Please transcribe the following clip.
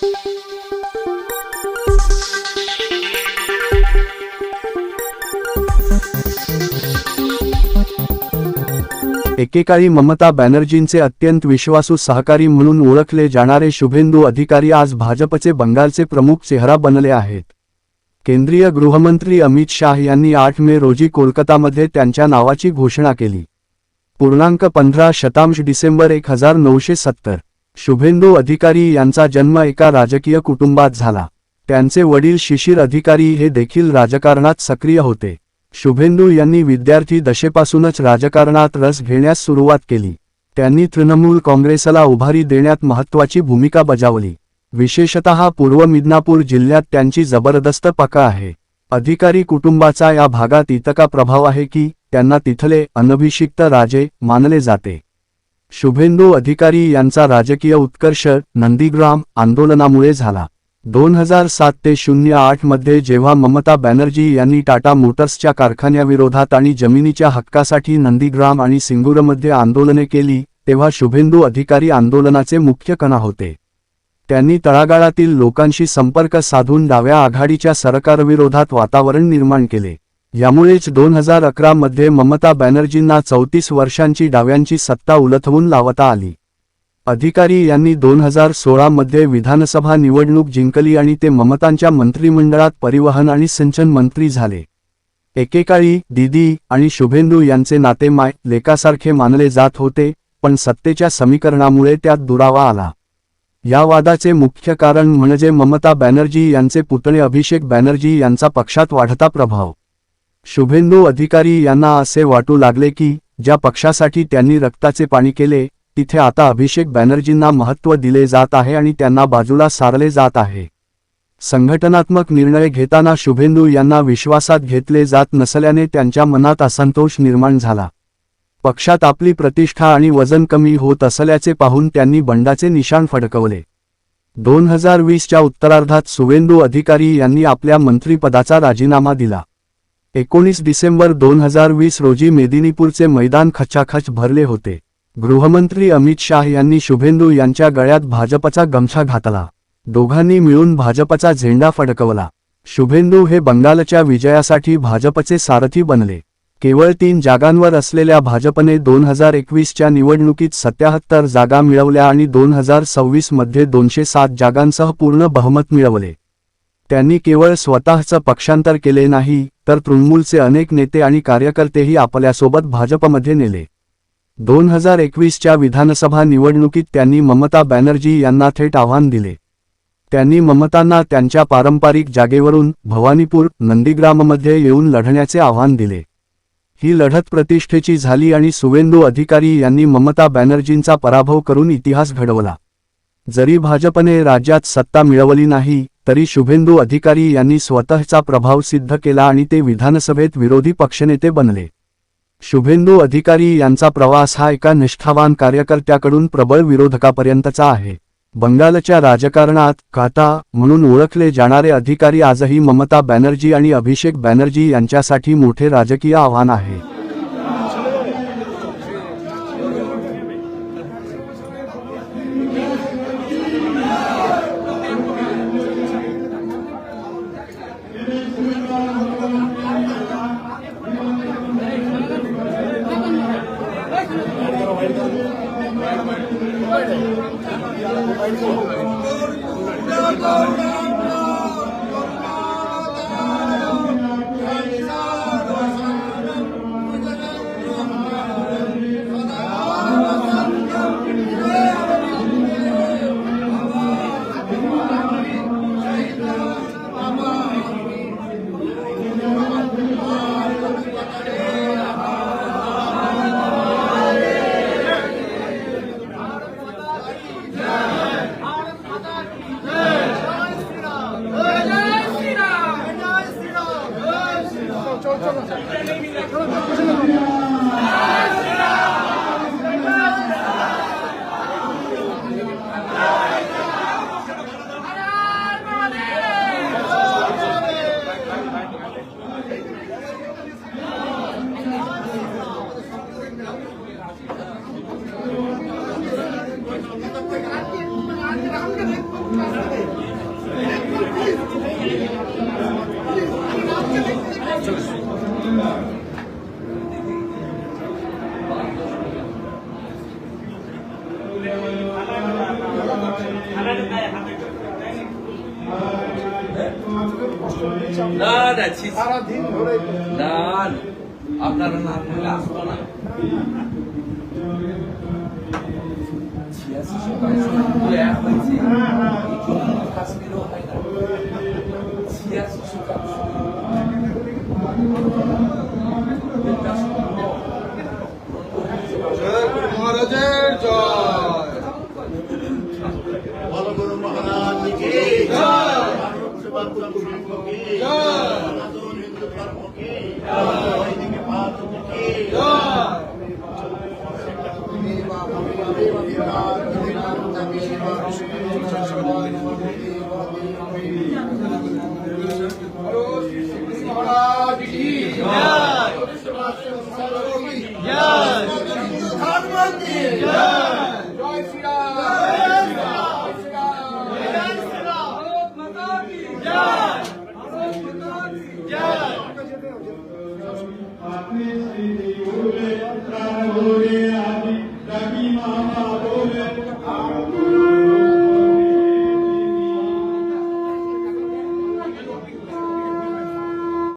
एकेकाळी ममता बॅनर्जींचे अत्यंत विश्वासू सहकारी म्हणून ओळखले जाणारे शुभेंदू अधिकारी आज भाजपचे बंगालचे प्रमुख चेहरा बनले आहेत। केंद्रीय गृहमंत्री अमित शाह यांनी 8 मे रोजी कोलकातामध्ये त्यांच्या नावाची घोषणा केली। 15 डिसेंबर 1970 शुभेंदू अधिकारी यांचा जन्म एका राजकीय कुटुंबात झाला। त्यांचे वडील शिशिर अधिकारी हे देखील राजकारणात सक्रिय होते। शुभेंदू यांनी विद्यार्थी दशेपासूनच राजकारणात रस घेण्यास सुरुवात केली। त्यांनी तृणमूल काँग्रेसला उभारी देण्यात महत्त्वाची भूमिका बजावली। विशेषतः पूर्व मिदनापूर जिल्ह्यात त्यांची जबरदस्त पकड आहे। अधिकारी कुटुंबाचा या भागात इतका प्रभाव आहे की त्यांना तिथले अनभिषिक्त राजे मानले जाते। शुभेंदू अधिकारी यांचा राजकीय उत्कर्ष नंदीग्राम आंदोलनामुळे झाला। 2007 ते 08 मध्ये जेव्हा ममता बॅनर्जी यांनी टाटा मोटर्सच्या कारखान्याविरोधात आणि जमिनीच्या हक्कासाठी नंदीग्राम आणि सिंगूरमध्ये आंदोलने केली तेव्हा शुभेंदू अधिकारी आंदोलनाचे मुख्य कणा होते। त्यांनी तळागाळातील लोकांशी संपर्क साधून डाव्या आघाडीच्या सरकारविरोधात वातावरण निर्माण केले। यामुळेच 2011 मध्ये ममता बॅनर्जींना 34 वर्षांची डाव्यांची सत्ता उलथवून लावता आली। अधिकारी यांनी 2016 मध्ये विधानसभा निवडणूक जिंकली आणि ते ममतांच्या मंत्रिमंडळात परिवहन आणि सिंचन मंत्री झाले। एकेकाळी दीदी आणि शुभेंदू यांचे नाते माय लेकासारखे मानले जात होते, पण सत्तेच्या समीकरणामुळे त्यात दुरावा आला। या वादाचे मुख्य कारण म्हणजे ममता बॅनर्जी यांचे पुतणे अभिषेक बॅनर्जी यांचा पक्षात वाढता प्रभाव। शुभेंदू अधिकारी यांना असे वाटू लागले की ज्या पक्षासाठी त्यांनी रक्ताचे पाणी केले तिथे आता अभिषेक बॅनर्जींना महत्त्व दिले जात आहे आणि त्यांना बाजूला सारले जात आहे। संघटनात्मक निर्णय घेताना शुभेंदू यांना विश्वासात घेतले जात नसल्याने त्यांच्या मनात असंतोष निर्माण झाला। पक्षात आपली प्रतिष्ठा आणि वजन कमी होत असल्याचे पाहून त्यांनी बंडाचे निशाण फडकवले। 2020 च्या उत्तरार्धात शुभेंदू अधिकारी यांनी आपल्या मंत्रिपदाचा राजीनामा दिला। 19 डिसेंबर 2020 रोजी मेदिनीपूरचे मैदान खचाखच भरले होते। गृहमंत्री अमित शाह यांनी शुभेंदू यांच्या गळ्यात भाजपचा गमछा घातला। दोघांनी मिळून भाजपचा झेंडा फडकवला। शुभेंदू हे बंगालच्या विजयासाठी भाजपचे सारथी बनले। केवळ 3 जागांवर असलेल्या भाजपने 2021 च्या निवडणुकीत 77 जागा मिळवल्या आणि 2026 मध्ये 207 जागांसह पूर्ण बहुमत मिळवले। त्यांनी केवळ स्वतःचं पक्षांतर केले नाही तर तृणमूलचे अनेक नेते आणि कार्यकर्तेही आपल्यासोबत भाजपमध्ये नेले। 2021 च्या विधानसभा निवडणुकीत त्यांनी ममता बॅनर्जी यांना थेट आव्हान दिले। त्यांनी ममतांना त्यांच्या पारंपरिक जागेवरून भवानीपूर नंदीग्राममध्ये येऊन लढण्याचे आव्हान दिले। ही लढत प्रतिष्ठेची झाली आणि शुभेंदू अधिकारी यांनी ममता बॅनर्जींचा पराभव करून इतिहास घडवला। जरी भाजपने राज्यात सत्ता मिळवली नाही तरी शुभेंदू अधिकारी यांनी स्वतःचा प्रभाव सिद्ध केला आणि ते विधानसभेत विरोधी पक्षनेते बनले। शुभेंदू अधिकारी यांचा प्रवास हा एका निष्ठावान कार्यकर्त्याकडून प्रबळ विरोधकापर्यंतचा आहे। बंगालच्या राजकारणात काटा म्हणून ओळखले जाणारे अधिकारी आजही ममता बॅनर्जी आणि अभिषेक बॅनर्जी यांच्यासाठी मोठे राजकीय आव्हान आहे। না না সারাদিন ধরে না আপনারা না করলে আসবো না। কাশ্মীরও হয় না 86 শতাংশ মহারাজের জয়। বলগুরু মহারাজ কি জয়, মানব সেবা সংঘ কি জয়, সনাতন হিন্দু ধর্ম কি জয়, বৈদিক ভারত কি জয়। মহারাজ কি জয়।